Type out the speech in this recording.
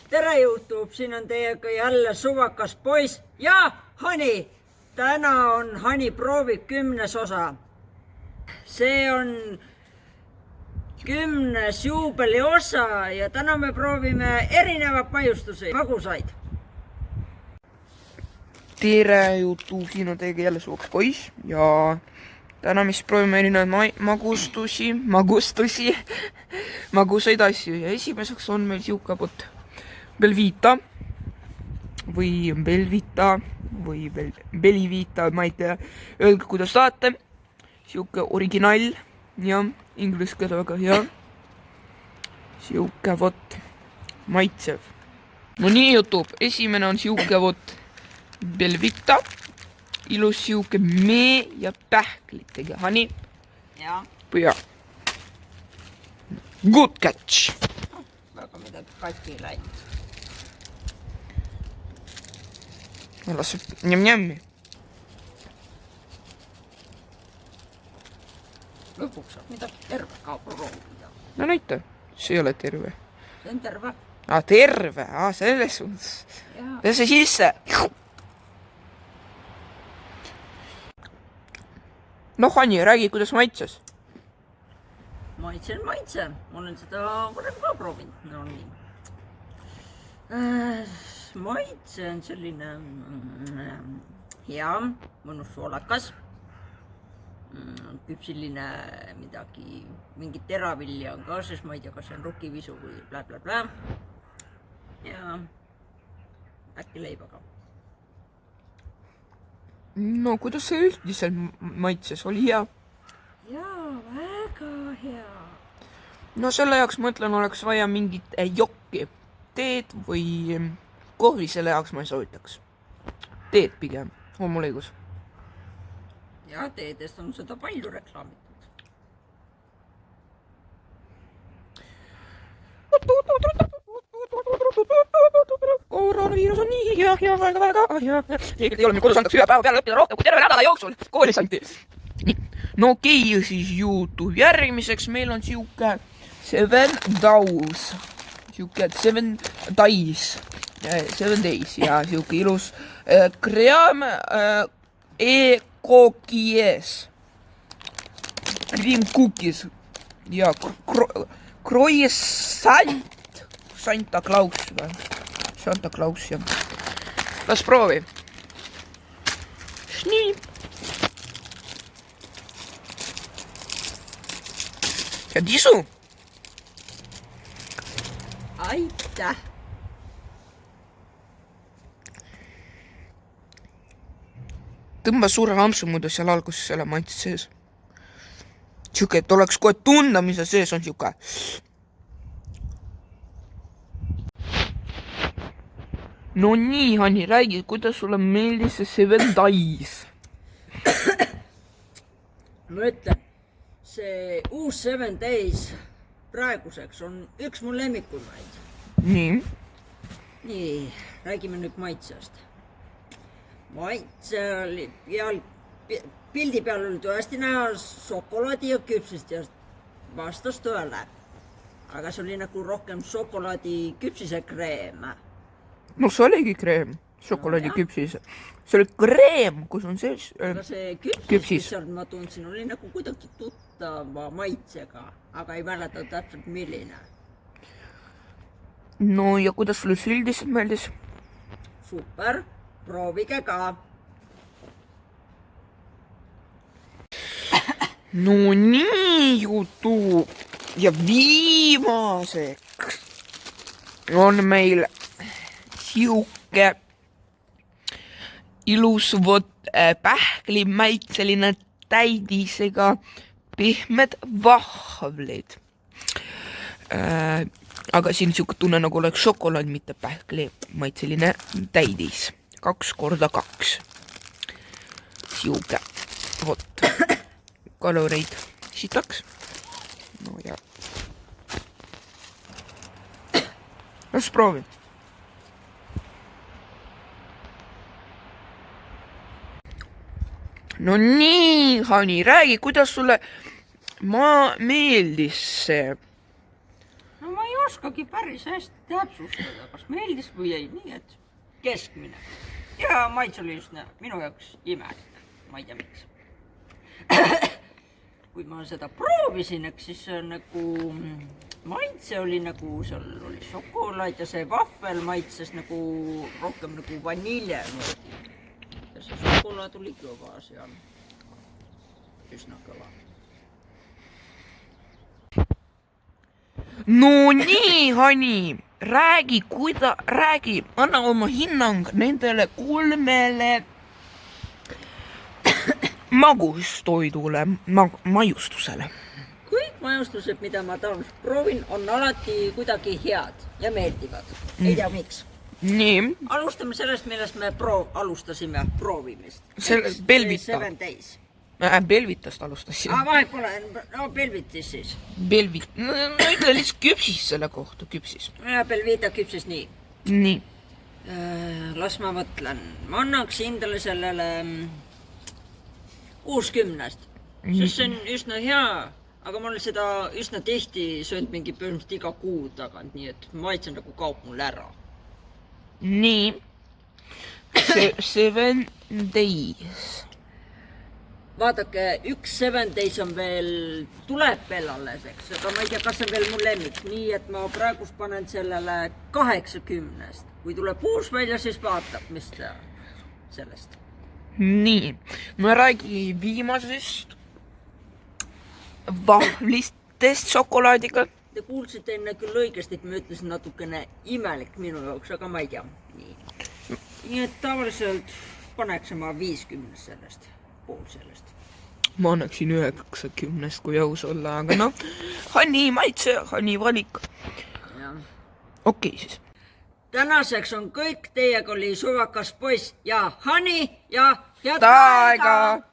tere YouTube, siin on teiega jälle suvakas poiss ja Hani. Täna on Hani proovib 10. osa. See on 10. juubeli osa ja täna me proovime erinevaid maiustusi, magusaid. Tere YouTube, siin on teiega jälle suvakas poiss ja täna me proovime erinevaid magusaid asju ja esimeseks on meil siuke Belvita või Belvita, ma ei tea, öelge kuidas tahate, siuke originaal ja inglise keele väga hea, siuke maitsev. No nii YouTube, esimene on siuke Belvita, ilus siuke mee ja pähklitega, Hani. Ja. Ja. Good catch. Väga midagi katki läinud. Las njam-njammi. Lõpuks saab midagi terve ka proovida. No näita, see ei ole terve. See on terve. Terve, selles suhtes. Lase sisse. No Hani, räägi, kuidas maitses? Maitse. Olen seda varem ka proovinud. No nii. Maitse on selline hea, mõnus soolakas. Küpsiline midagi, mingi teravilja on ka, sest ma ei tea, kas see on rukivisu või blä. Ja äkki leibaga. No kuidas see üldiselt maitses? Oli hea? Jaa, väga hea. No selle jaoks mõtlen, oleks vaja mingit jokki, teed või kohvi, selle jaoks ma ei soovitaks. Teed pigem, on mul õigus. Ja teedest on seda palju reklaamitud. Koroonaviirus on nii hea, väga hea. Tegelikult ei ole meil kodus andaks ühe päeva peale õppida rohkem kui terve nädala jooksul. Koolis anti. No okei, siis YouTube. Järgmiseks meil on siuke Seven Days ja siuke ilus kream cookies. Cream cookies ja croissant Santa Claus ja las proovi. Nii. Ja tisu. Aitäh! Tõmba suure hampsu muidu seal alguses selle maitse sees. Siuke, et oleks kohe tunda, mis see sees on siuke. No nii, Hani, räägi, kuidas sulle meeldis see Seven Days? Ma ütlen, see uus Seven Days praeguseks on üks mu lemmikumaid. Nii. Nii, räägime nüüd maitsest. Maitse oli pildi peal oli tõesti näha šokolaadi ja küpsist ja vastas tõele. Aga see oli nagu rohkem šokolaadi küpsise kreem. No see oligi kreem, šokolaadi küpsis. See oli kreem, kus on sees aga see küpsis, mis ma tundsin, oli nagu kuidagi tuttava maitsega, aga ei mäleta täpselt milline. No ja kuidas sulle see üldiselt meeldis? Super, proovige ka. No nii, YouTube. Ja viimaseks on meil siuke ilus pähklimaitseline täidisega pehmed vahvlid. Aga siin siuke tunne nagu oleks šokolaad, mitte pähklimaitseline täidis. 2x2. Siuke. Kaloreid sitaks. No ja. Las proovi. No nii, Hani, räägi, kuidas sulle meeldis see? No ma ei oskagi päris hästi täpsustada, kas meeldis või ei, nii et keskmine. Ja maitse oli just minu jaoks imelik, ma ei tea miks. Kui ma seda proovisin, eks siis nagu maitse oli nagu, seal oli šokolaad ja see vahvel maitses nagu rohkem nagu vanilje. Ja see šokolaad oli kõva seal. Üsna kõva. No nii, Hani, räägi, anna oma hinnang nendele 3 magustoidule, maiustusele. Kõik maiustused, mida ma tavaliselt proovin, on alati kuidagi head ja meeldivad. Ei tea miks. Nii. Alustame sellest, millest me alustasime proovimist. Belvita. 7 Days. Belvitast alustasime. Vahet pole, no Belvitis siis. No ütle lihtsalt küpsis selle kohta, küpsis. Belvita küpsis nii. Nii. Las ma mõtlen. Ma annaks hindale sellele 60-st. Sest see on üsna hea, aga ma olen seda üsna tihti söönud mingi põhimõtteliselt iga kuu tagant, nii et maitse nagu kaob mul ära. Nii. 7 Days. Vaadake, üks 7 Days on veel, tuleb veel alles, eks, aga ma ei tea, kas see on veel mu lemmik, nii et ma praegust panen sellele 80-st. Kui tuleb uus välja, siis vaatab, mis ta sellest. Nii, ma räägin viimasest vahvlistest šokolaadiga. Te kuulsite enne küll õigesti, et ma ütlesin natukene imelik minu jaoks, aga ma ei tea. Nii et tavaliselt paneks ma 50 sellest, pool sellest. Ma annaksin 90, kui aus olla, aga noh, Hani maitse, Hani valik. Okei siis. Tänaseks on kõik, teiega oli Suvakas poiss ja Hani ja head aega!